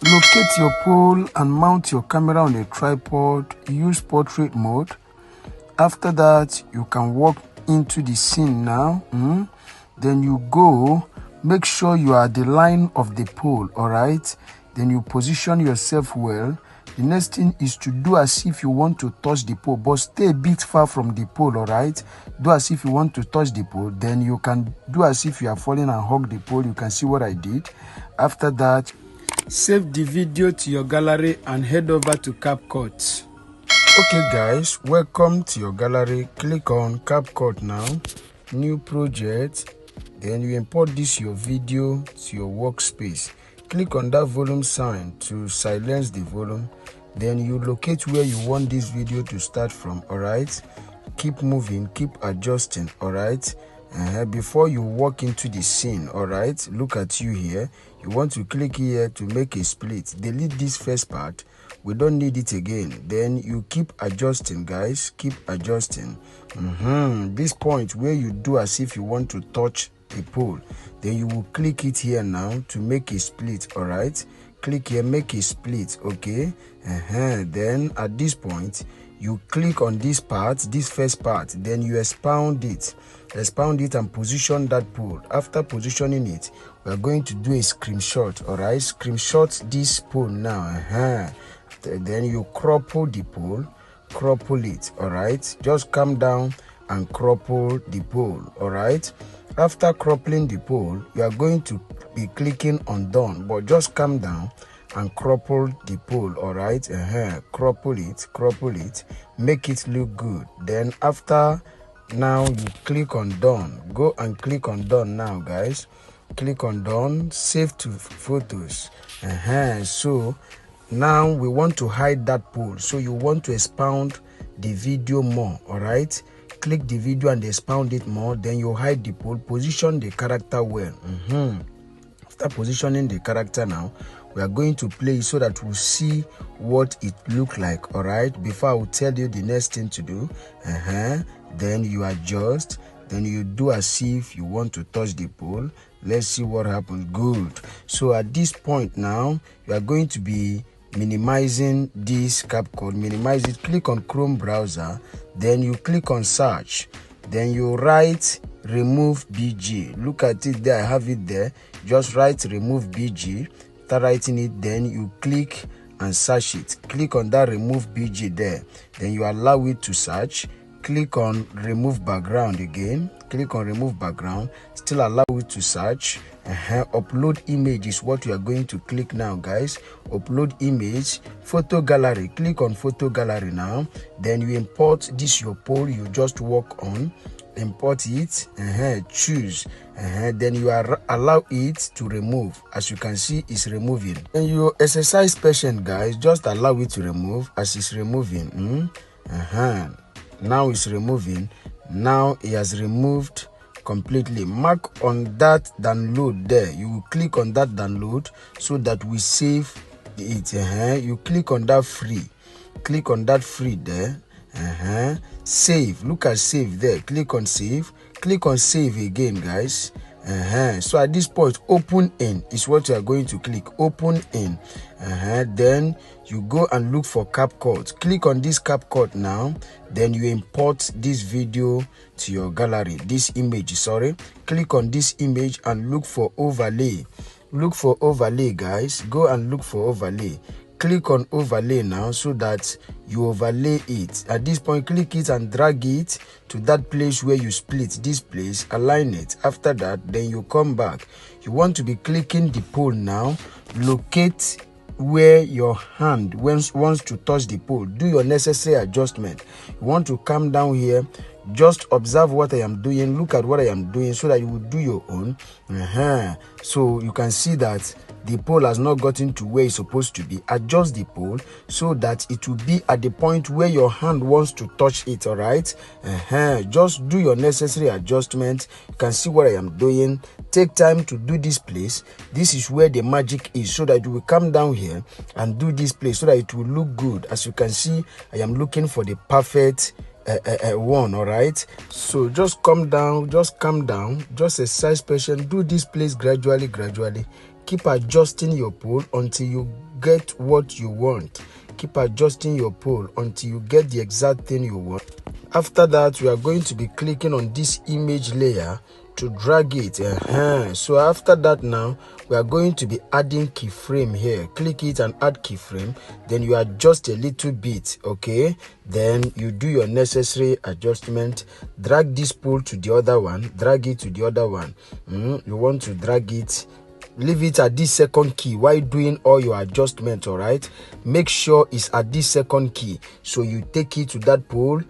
Locate your pole and mount your camera on a tripod. Use portrait mode. After that, you can walk into the scene now. Then you go, make sure you are at the line of the pole, all right? Then you position yourself well. The next thing is to do as if you want to touch the pole, but stay a bit far from the pole, all right? Do as if you want to touch the pole. Then you can do as if you are falling and hug the pole. You can see what I did. After that, save the video to your gallery and head over to CapCut. Okay guys, welcome to your gallery. Click on CapCut now, new project. Then you import your video to your workspace. Click on that volume sign to silence the volume. Then you locate where you want this video to start from, all right? Keep moving, keep adjusting, all right? Before you walk into the scene, all right? Look at you here. You want to click here to make a split. Delete this first part. We don't need it again. Then you keep adjusting, guys. Keep adjusting. This point where you do as if you want to touch a pole, then you will click it here now to make a split, all right? Click here, make a split, okay? Then at this point, you click on this part, this first part, then you expound it and position that pole. After positioning it, we are going to do a screenshot, all right? Screenshot this pole now. Then you crumple the pole, crumple it, all right? Just come down and crumple the pole, all right? After crumpling the pole, you are going to be clicking on done, but just come down and crumple the pole, all right? Crumple it, make it look good. Then after, now you click on done. Go and click on done now, guys. Click on done, save to photos. So now we want to hide that pole, so you want to expound the video more, all right? Click the video and expound it more. Then you hide the pole, position the character well. After positioning the character now, we are going to play so that we'll see what it look like, all right? Before I will tell you the next thing to do. Then you adjust. Then you do as if you want to touch the pole. Let's see what happens. Good. So at this point now, you are going to be minimizing this CapCut. Minimize it. Click on Chrome browser. Then you click on search. Then you write remove BG. Look at it there. I have it there. Just write remove BG. After writing it, then you click and search it. Click on that remove BG there. Then you allow it to search. Click on remove background again. Click on remove background. Still allow it to search. Upload image is what you are going to click now, guys. Upload image. Photo gallery. Click on photo gallery now. Then you import this your pole you just work on. Import it. Choose. Then you allow it to remove. As you can see, it's removing. And you exercise patience, guys. Just allow it to remove as it's removing. Now it's removing. Now it has removed completely. Mark on that download there. You will click on that download so that we save it. You click on that free. Click on that free there. Save. Look at save there. Click on save. Click on save again, guys. So at this point, open in is what you are going to click. Open in. Then you go and look for CapCut. Click on this CapCut now. Then you import this video to your gallery. This image, sorry. Click on this image and look for overlay. Look for overlay, guys. Go and look for overlay. Click on overlay now so that you overlay it. At this point, click it and drag it to that place where you split this place. Align it. After that, then you come back. You want to be clicking the pole now. Locate where your hand wants to touch the pole. Do your necessary adjustment. You want to come down here. Just observe what I am doing. Look at what I am doing so that you will do your own. So you can see that the pole has not gotten to where it's supposed to be. Adjust the pole so that it will be at the point where your hand wants to touch it, all right? Just do your necessary adjustment. You can see what I am doing. Take time to do this place. This is where the magic is, so that you will come down here and do this place so that it will look good. As you can see, I am looking for the perfect one, all right? So just come down, just exercise patience. Do this place gradually. Keep adjusting your pole until you get what you want. Keep adjusting your pole until you get the exact thing you want. After that, we are going to be clicking on this image layer to drag it. So after that, now we are going to be adding keyframe here. Click it and add keyframe. Then you adjust a little bit, okay? Then you do your necessary adjustment. Drag this pole to the other one. Drag it to the other one. You want to drag it. Leave it at this second key while doing all your adjustments. All right, make sure it's at this second key. So you take it to that pole,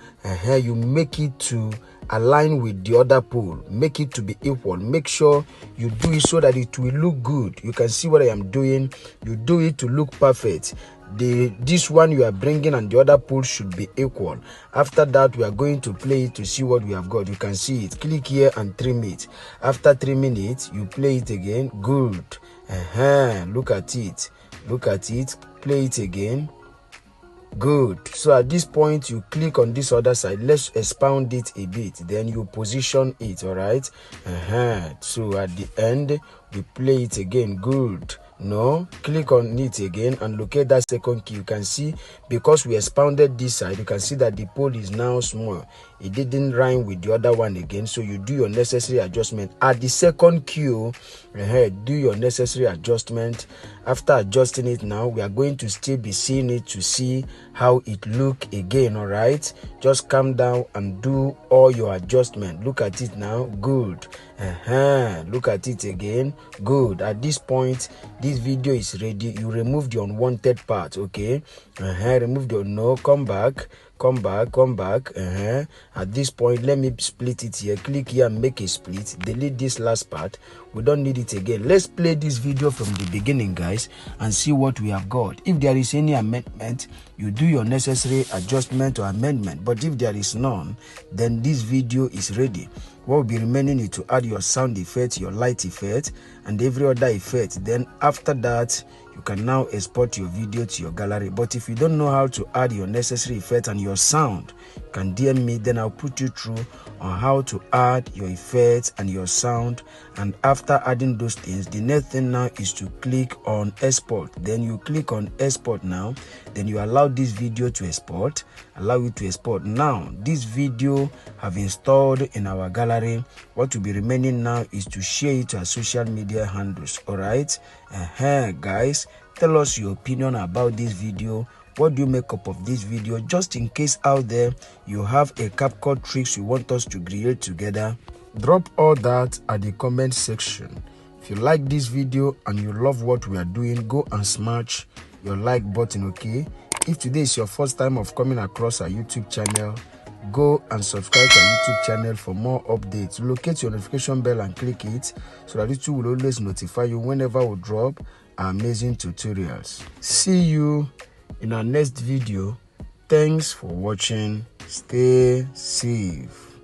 you make it to align with the other pole, make it to be equal. Make sure you do it so that it will look good. You can see what I am doing. You do it to look perfect. This one you are bringing and the other pole should be equal. After that, we are going to play it to see what we have got. You can see it. Click here and trim it. After 3 minutes, you play it again. Good. Look at it. Look at it. Play it again. Good. So at this point, you click on this other side. Let's expound it a bit. Then you position it. All right. So at the end, we play it again. Good. No, click on it again and locate that second key. You can see, because we expounded this side, you can see that the pole is now small. It didn't rhyme with the other one again. So you do your necessary adjustment at the second cue. Do your necessary adjustment. After adjusting it, now we are going to still be seeing it to see how it look again. All right, just calm down and do all your adjustment. Look at it now. Good. Look at it again. Good. At this point, this video is ready. You remove the unwanted part. Okay. Remove the no. Come back. At this point, let me split it here. Click here and make a split. Delete this last part. We don't need it again. Let's play this video from the beginning, guys, and see what we have got. If there is any amendment, you do your necessary adjustment or amendment. But if there is none, then this video is ready. What will be remaining is to add your sound effect, your light effect, and every other effect. Then after that, you can now export your video to your gallery. But if you don't know how to add your necessary effect and your sound, you can DM me. Then I'll put you through on how to add your effects and your sound. And after adding those things, the next thing now is to click on export. Then you click on export now. Then you allow this video to export. Allow it to export. Now this video have installed in our gallery. What will be remaining now is to share it to our social media handles. All right, guys, tell us your opinion about this video. What do you make up of this video? Just in case out there you have a CapCut tricks you want us to create together, drop all that at the comment section. If you like this video and you love what we are doing, go and smash your like button. Okay, if today is your first time of coming across our YouTube channel, go and subscribe to our YouTube channel for more updates. Locate your notification bell and click it so that it will always notify you whenever we drop our amazing tutorials. See you in our next video. Thanks for watching. Stay safe.